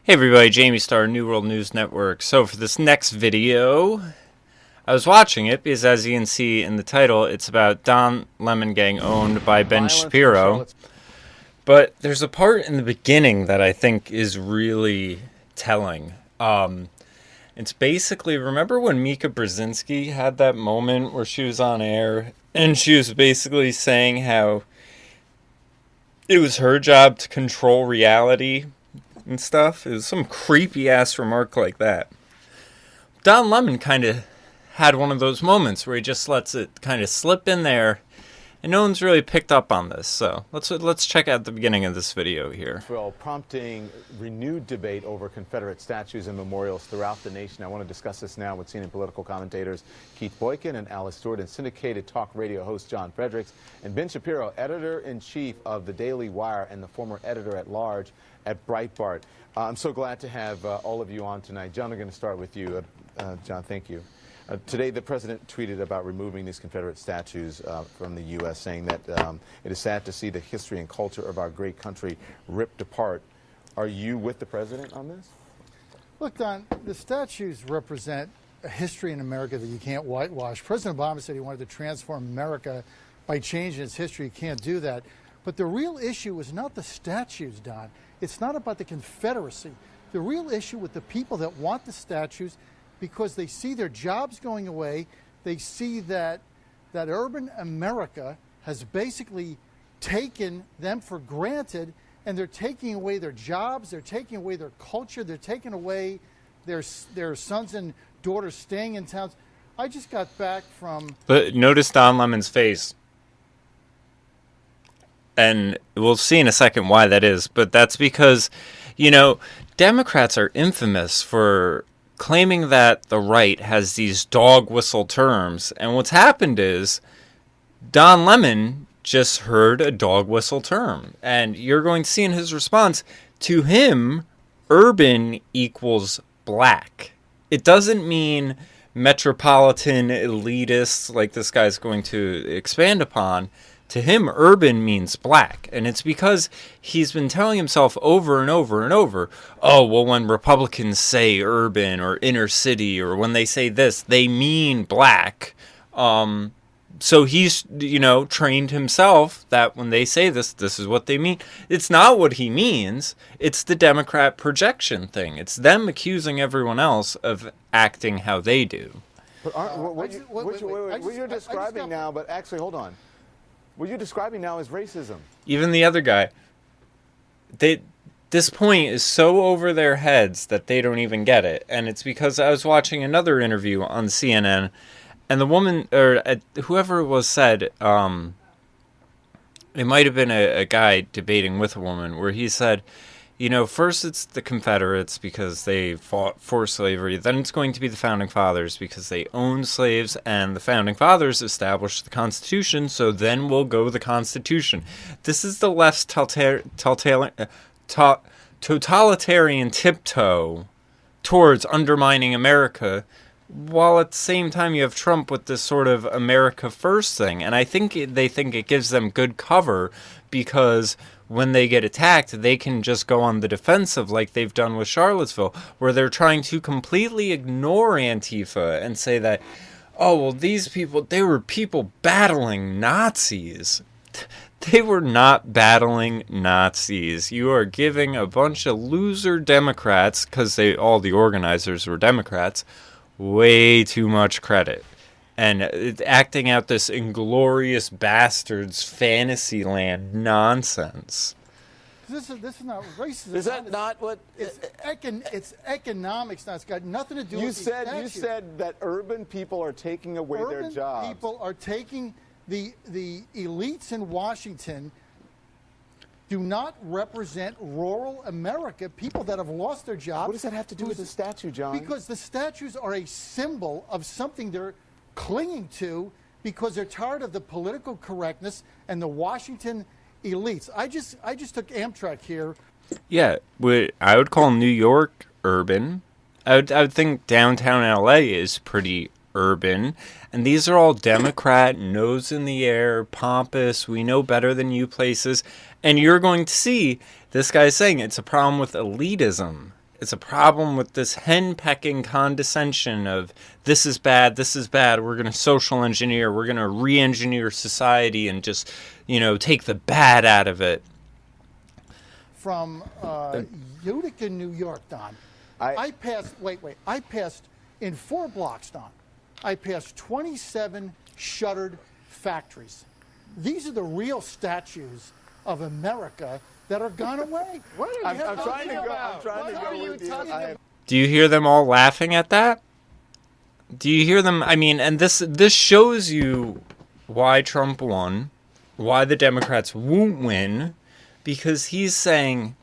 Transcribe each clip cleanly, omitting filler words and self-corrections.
Hey everybody, JamieStarr, New World News Network. So for this next video, I was watching it because as you can see in the title, it's about Don Lemon Gang owned by Ben Shapiro. But there's a part in the beginning that I think is really telling. It's basically, remember when Mika Brzezinski had that moment where she was on air and she was basically saying how it was her job to control reality and stuff? It was some creepy ass remark like that. Don Lemon kind of had one of those moments where he just lets it kind of slip in there, and no one's really picked up on this. So let's check out the beginning of this video here. Well, prompting renewed debate over Confederate statues and memorials throughout the nation. I want to discuss this now with senior political commentators Keith Boykin and Alice Stewart, and syndicated talk radio host John Fredericks, and Ben Shapiro, editor-in-chief of the Daily Wire and the former editor-at-large at Breitbart. I'm so glad to have all of you on tonight. John, I'm going to start with you. John, thank you. Today, the president tweeted about removing these Confederate statues from the U.S., saying that it is sad to see the history and culture of our great country ripped apart. Are you with the president on this? Look, Don, the statues represent a history in America that you can't whitewash. President Obama said he wanted to transform America by changing its history. You can't do that. But the real issue is not the statues, Don. It's not about the Confederacy. The real issue with the people that want the statues, because they see their jobs going away, they see that urban America has basically taken them for granted, and they're taking away their jobs, they're taking away their culture, they're taking away their sons and daughters staying in towns. I just got back from... But notice Don Lemon's face. And we'll see in a second why that is, but that's because, you know, Democrats are infamous for claiming that the right has these dog whistle terms, and what's happened is Don Lemon just heard a dog whistle term, and you're going to see in his response, to him, urban equals black. It doesn't mean metropolitan elitists like this guy's going to expand upon. To him, urban means black, and it's because he's been telling himself over and over and over, oh, well, when Republicans say urban or inner city, or when they say this, they mean black. So he's, you know, trained himself that when they say this, this is what they mean. It's not what he means. It's the Democrat projection thing. It's them accusing everyone else of acting how they do. But what you're describing now, but actually, hold on. What you're describing now is racism. Even the other guy, this point is so over their heads that they don't even get it. And it's because I was watching another interview on CNN, and the woman, or whoever it was, said, it might have been a guy debating with a woman, where he said, you know, first it's the Confederates because they fought for slavery. Then it's going to be the Founding Fathers because they owned slaves, and the Founding Fathers established the Constitution, so then we'll go the Constitution. This is the left's totalitarian tiptoe towards undermining America, while at the same time you have Trump with this sort of America First thing. And I think they think it gives them good cover because when they get attacked, they can just go on the defensive like they've done with Charlottesville, where they're trying to completely ignore Antifa and say that, oh, well, these people, they were people battling Nazis. They were not battling Nazis. You are giving a bunch of loser Democrats, because all the organizers were Democrats, way too much credit. And acting out this inglorious bastards fantasy land nonsense. This is not racism. Is that not what... It's economics now. It's got nothing to do with the statue. You said that urban people are taking away their jobs. Urban people are taking... The elites in Washington do not represent rural America, people that have lost their jobs. What does that have to do with the statue, John? Because the statues are a symbol of something they're clinging to because they're tired of the political correctness and the Washington elites. I just took Amtrak here. Yeah, I would call New York urban. I would think downtown LA is pretty urban, and these are all Democrat, nose in the air, pompous, we know better than you places, and you're going to see this guy saying it's a problem with elitism. It's a problem with this hen-pecking condescension of this is bad, we're going to social engineer, we're going to re-engineer society and just, take the bad out of it. From Utica, New York, Don, I passed in 4 blocks, Don, I passed 27 shuttered factories. These are the real statues of America that are gone away. What are you talking about? Do you hear them all laughing at that? Do you hear them? I mean, and this shows you why Trump won, why the Democrats won't win, because he's saying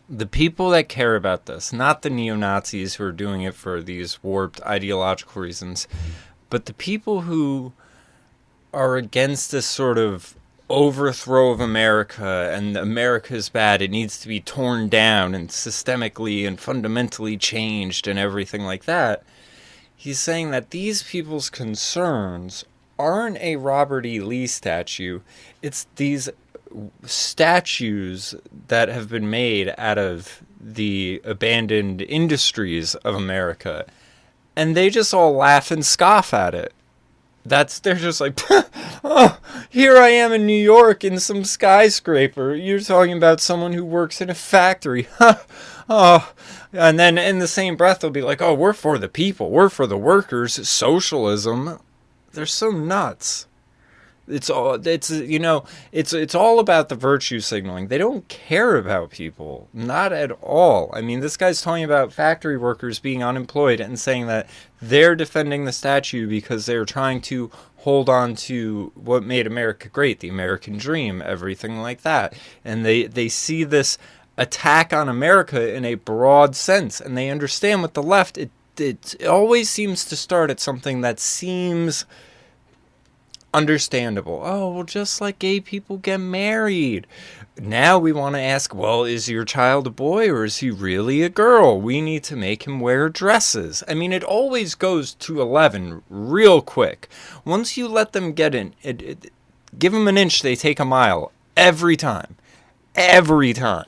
the people that care about this, not the neo-Nazis who are doing it for these warped ideological reasons, but the people who are against this sort of overthrow of America, and America is bad, it needs to be torn down and systemically and fundamentally changed and everything like that. He's saying that these people's concerns aren't a Robert E. Lee statue, it's these statues that have been made out of the abandoned industries of America, and they just all laugh and scoff at it. They're just like, oh, here I am in New York in some skyscraper. You're talking about someone who works in a factory. Oh, and then in the same breath, they'll be like, oh, we're for the people. We're for the workers. Socialism. They're so nuts. It's all about the virtue signaling. They don't care about people, not at all. I mean, this guy's talking about factory workers being unemployed and saying that they're defending the statue because they're trying to hold on to what made America great, the American dream, everything like that. And they see this attack on America in a broad sense, and they understand with the left, it always seems to start at something that seems understandable. Oh, well, just like gay people get married. Now we want to ask, well, is your child a boy or is he really a girl? We need to make him wear dresses. I mean, it always goes to 11 real quick. Once you let them get in, give them an inch, they take a mile. Every time. Every time.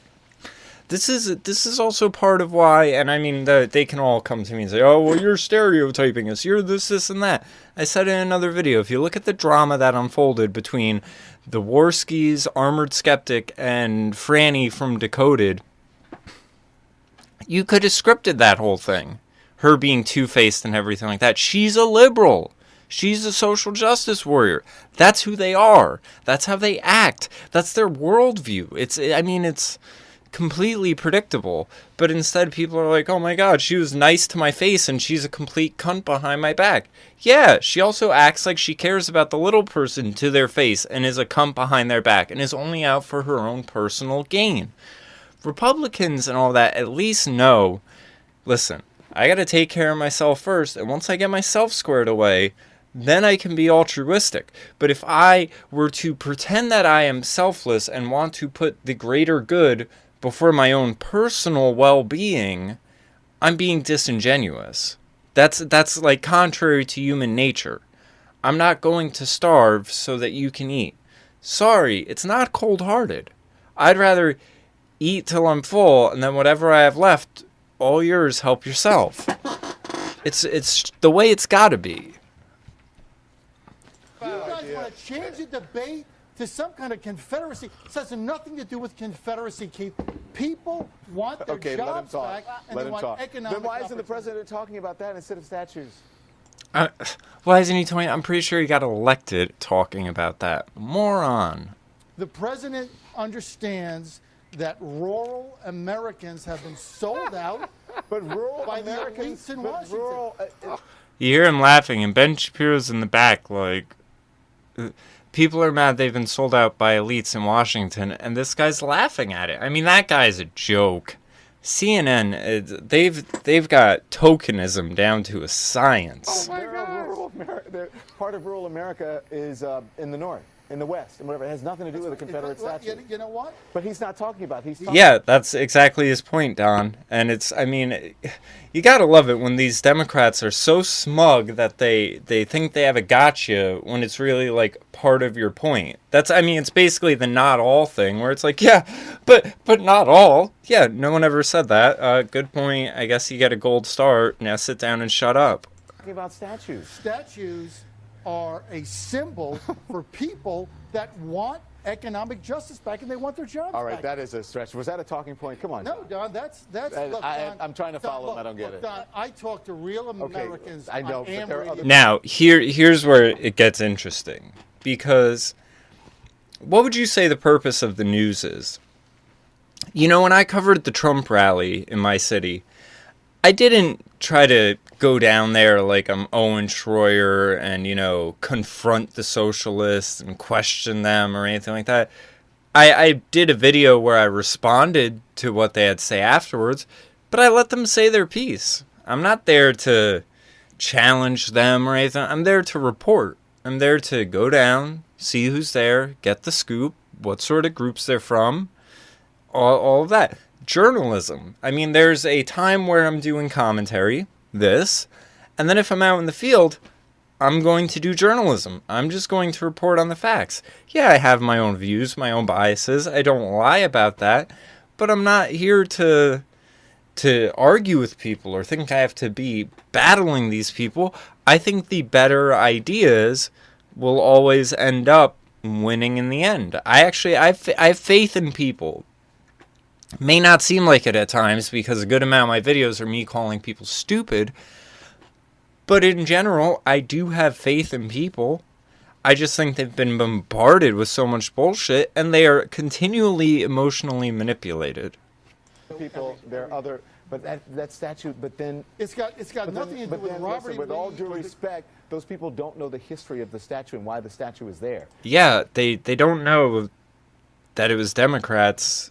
This is also part of why, and I mean, they can all come to me and say, oh, well, you're stereotyping us, you're this, and that. I said in another video, if you look at the drama that unfolded between the Warskis, Armored Skeptic, and Franny from Decoded, you could have scripted that whole thing. Her being two-faced and everything like that. She's a liberal. She's a social justice warrior. That's who they are. That's how they act. That's their worldview. It's completely predictable, but instead people are like, oh my god, she was nice to my face and she's a complete cunt behind my back. Yeah, she also acts like she cares about the little person to their face and is a cunt behind their back and is only out for her own personal gain. Republicans and all that at least know, listen, I gotta take care of myself first, and once I get myself squared away, then I can be altruistic. But if I were to pretend that I am selfless and want to put the greater good before my own personal well-being, I'm being disingenuous. That's like contrary to human nature. I'm not going to starve so that you can eat. Sorry, it's not cold-hearted. I'd rather eat till I'm full, and then whatever I have left, all yours, help yourself. It's the way it's gotta be. You guys want to change the debate to some kind of confederacy? This has nothing to do with confederacy, Keith. People want their jobs back, and they want economic. Then why isn't the president talking about that instead of statues? Why isn't he talking? I'm pretty sure he got elected talking about that. Moron. The president understands that rural Americans have been sold out but rural by Americans the elites in Washington. You hear him laughing, and Ben Shapiro's in the back like, people are mad they've been sold out by elites in Washington, and this guy's laughing at it. I mean, that guy's a joke. CNN, they've got tokenism down to a science. Oh my God. Part of rural America is in the north, in the West and whatever. It has nothing to do with the Confederate statue. You know what? But he's not talking about. Yeah, that's exactly his point, Don. And it's, I mean, you gotta love it when these Democrats are so smug that they think they have a gotcha when it's really, like, part of your point. That's, I mean, it's basically the not all thing, where it's like, yeah, but not all. Yeah, no one ever said that. Good point. I guess you get a gold star. Now sit down and shut up. Talking about statues. Statues are a symbol for people that want economic justice back and they want their jobs All right, back. that is a stretch. Was that a talking point? Come on. No, Don, that's look, Don, I'm trying to follow look, him. I don't get it. Don, I talk to real Americans. I know, on but AM there are radio. other- Now, here's where it gets interesting. Because what would you say the purpose of the news is? You know, when I covered the Trump rally in my city, I didn't try to go down there like I'm Owen Schroyer and, you know, confront the socialists and question them or anything like that. I did a video where I responded to what they had to say afterwards, but I let them say their piece. I'm not there to challenge them or anything. I'm there to report. I'm there to go down, see who's there, get the scoop, what sort of groups they're from, all of that. Journalism. I mean, there's a time where I'm doing commentary, and then if I'm out in the field, I'm going to do journalism. I'm just going to report on the facts. Yeah, I have my own views, my own biases. I don't lie about that, but I'm not here to argue with people or think I have to be battling these people. I think the better ideas will always end up winning in the end. I have faith in people. May not seem like it at times because a good amount of my videos are me calling people stupid. But in general, I do have faith in people. I just think they've been bombarded with so much bullshit and they are continually emotionally manipulated. People, there are other, but that statue, but then... It's got nothing to do with Robert listen, E. with all Lee due or the- respect, those people don't know the history of the statue and why the statue is there. Yeah, they don't know that it was Democrats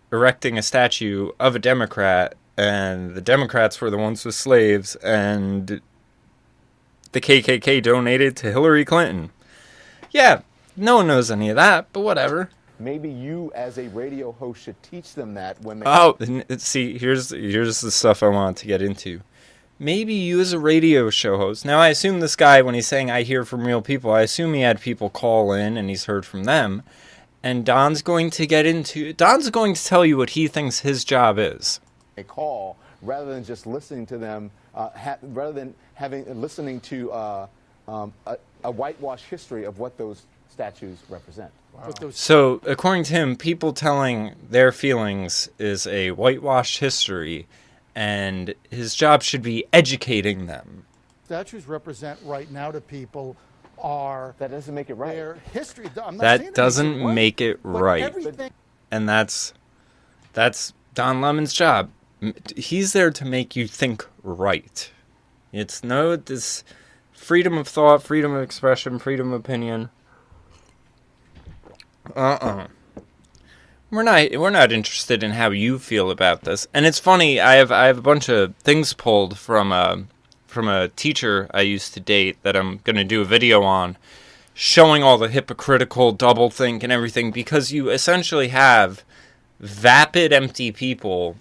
erecting a statue of a Democrat, and the Democrats were the ones with slaves, and the KKK donated to Hillary Clinton. Yeah, no one knows any of that, but whatever. Maybe you, as a radio host, should teach them that when they... Oh, see, here's the stuff I want to get into. Maybe you as a radio show host. Now, I assume this guy, when he's saying I hear from real people, I assume he had people call in and he's heard from them. And Don's going to tell you what he thinks his job is. A call, rather than just listening to them, rather than listening to a whitewash history of what those statues represent. Wow. So, according to him, people telling their feelings is a whitewashed history, and his job should be educating them. Statues represent right now to people are That doesn't make it right. their history. I'm not saying That it makes doesn't it right, make it but right. everything- And that's Don Lemon's job. He's there to make you think right. It's this freedom of thought, freedom of expression, freedom of opinion. We're not interested in how you feel about this. And it's funny, I have a bunch of things pulled from a teacher I used to date that I'm going to do a video on, showing all the hypocritical doublethink and everything, because you essentially have vapid, empty people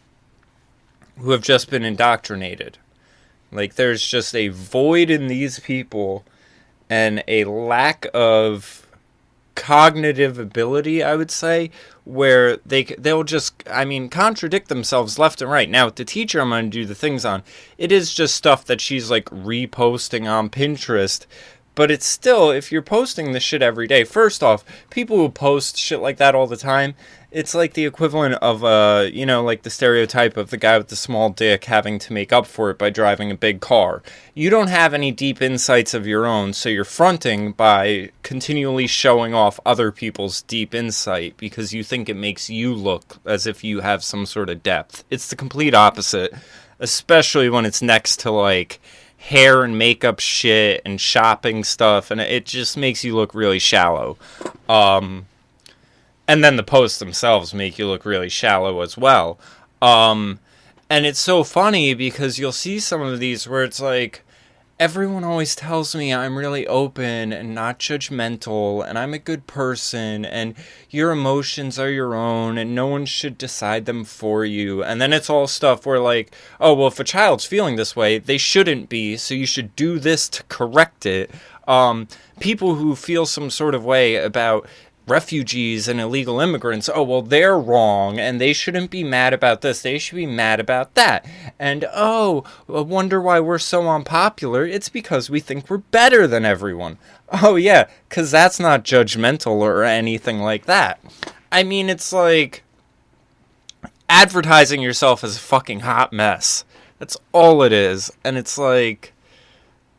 who have just been indoctrinated. Like, there's just a void in these people and a lack of cognitive ability, I would say, where they'll just, contradict themselves left and right. Now, with the teacher I'm going to do the things on, it is just stuff that she's, like, reposting on Pinterest. But it's still, if you're posting this shit every day, first off, people who post shit like that all the time, it's like the equivalent of, like the stereotype of the guy with the small dick having to make up for it by driving a big car. You don't have any deep insights of your own, so you're fronting by continually showing off other people's deep insight because you think it makes you look as if you have some sort of depth. It's the complete opposite, especially when it's next to, like, hair and makeup shit and shopping stuff, and it just makes you look really shallow. And then the posts themselves make you look really shallow as well. And it's so funny because you'll see some of these where it's like, everyone always tells me I'm really open and not judgmental and I'm a good person and your emotions are your own and no one should decide them for you. And then it's all stuff where like, oh, well, if a child's feeling this way, they shouldn't be, so you should do this to correct it. People who feel some sort of way about refugees and illegal immigrants, oh, well, they're wrong and they shouldn't be mad about this, they should be mad about that. And oh, I wonder why we're so unpopular. It's because we think we're better than everyone. Oh yeah, because that's not judgmental or anything like that. I mean, it's like advertising yourself as a fucking hot mess. That's all it is. And it's like,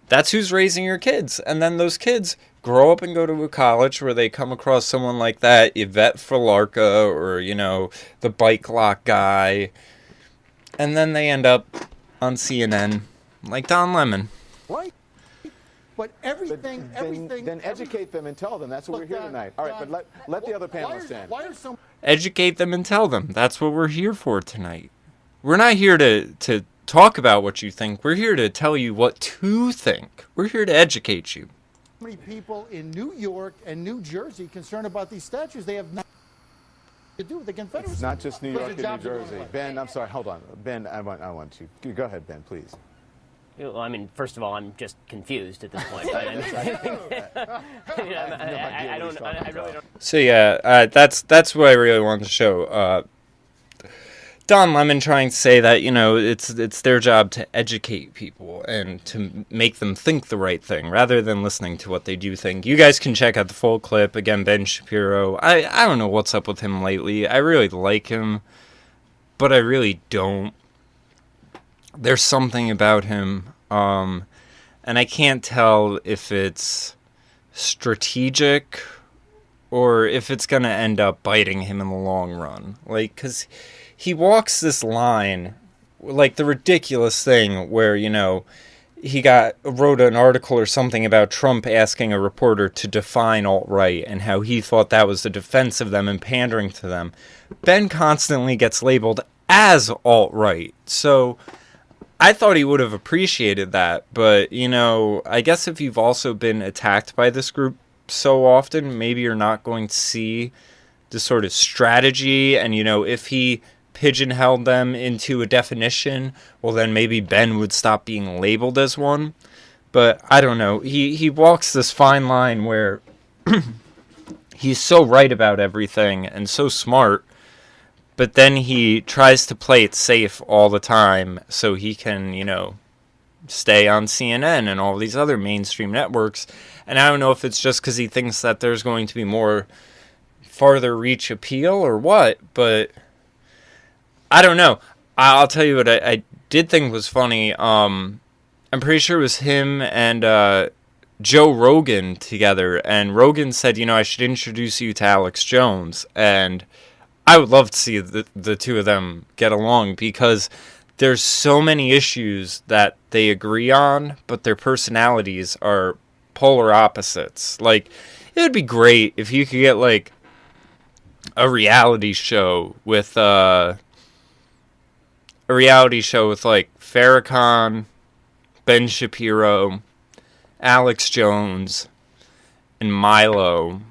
that's who's raising your kids. And then those kids grow up and go to a college where they come across someone like that, Yvette Falarka, or, you know, the bike lock guy. And then they end up on CNN like Don Lemon. Right. But everything. Then educate them and tell them. That's what we're here tonight. All right, but let the other panelists in. Why are some... Educate them and tell them. That's what we're here for tonight. We're not here to talk about what you think. We're here to tell you what to think. We're here to educate you. Many people in New York and New Jersey concerned about these statues. They have nothing to do with the Confederacy. It's not just New York and New Jersey. Ben, I'm sorry. Hold on. Ben, I want you. Go ahead, Ben, please. Well, I mean, first of all, I'm just confused at this point. I really don't. So yeah, that's what I really wanted to show. Don Lemon trying to say that, you know, it's their job to educate people and to make them think the right thing rather than listening to what they do think. You guys can check out the full clip. Again, Ben Shapiro. I don't know what's up with him lately. I really like him, but I really don't. There's something about him, and I can't tell if it's strategic or if it's going to end up biting him in the long run. Like, because he walks this line, like the ridiculous thing where, you know, he wrote an article or something about Trump asking a reporter to define alt-right and how he thought that was the defense of them and pandering to them. Ben constantly gets labeled as alt-right, so I thought he would have appreciated that, but, you know, I guess if you've also been attacked by this group so often, maybe you're not going to see the sort of strategy, and, you know, if he pigeonholed them into a definition, well, then maybe Ben would stop being labeled as one. But I don't know. He walks this fine line where he's so right about everything and so smart, but then he tries to play it safe all the time so he can, you know, stay on CNN and all these other mainstream networks. And I don't know if it's just because he thinks that there's going to be more farther reach appeal or what, but I don't know. I'll tell you what I did think was funny. I'm pretty sure it was him and Joe Rogan together, and Rogan said, you know, I should introduce you to Alex Jones, and I would love to see the two of them get along because there's so many issues that they agree on, but their personalities are polar opposites. Like, it would be great if you could get, like, a reality show with like Farrakhan, Ben Shapiro, Alex Jones, and Milo.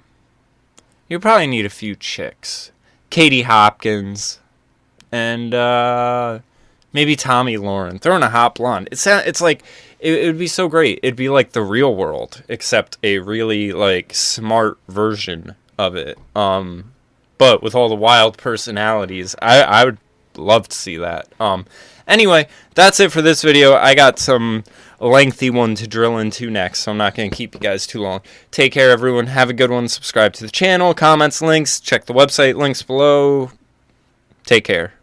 You probably need a few chicks. Katie Hopkins, and maybe Tommy Lauren. Throw in a hot blonde. It's like, it would be so great. It'd be like The Real World, except a really, like, smart version of it. But with all the wild personalities, I would love to see that. Anyway, that's it for this video. I got some lengthy one to drill into next, so I'm not going to keep you guys too long. Take care, everyone. Have a good one. Subscribe to the channel. Comments, links. Check the website. Links below. Take care.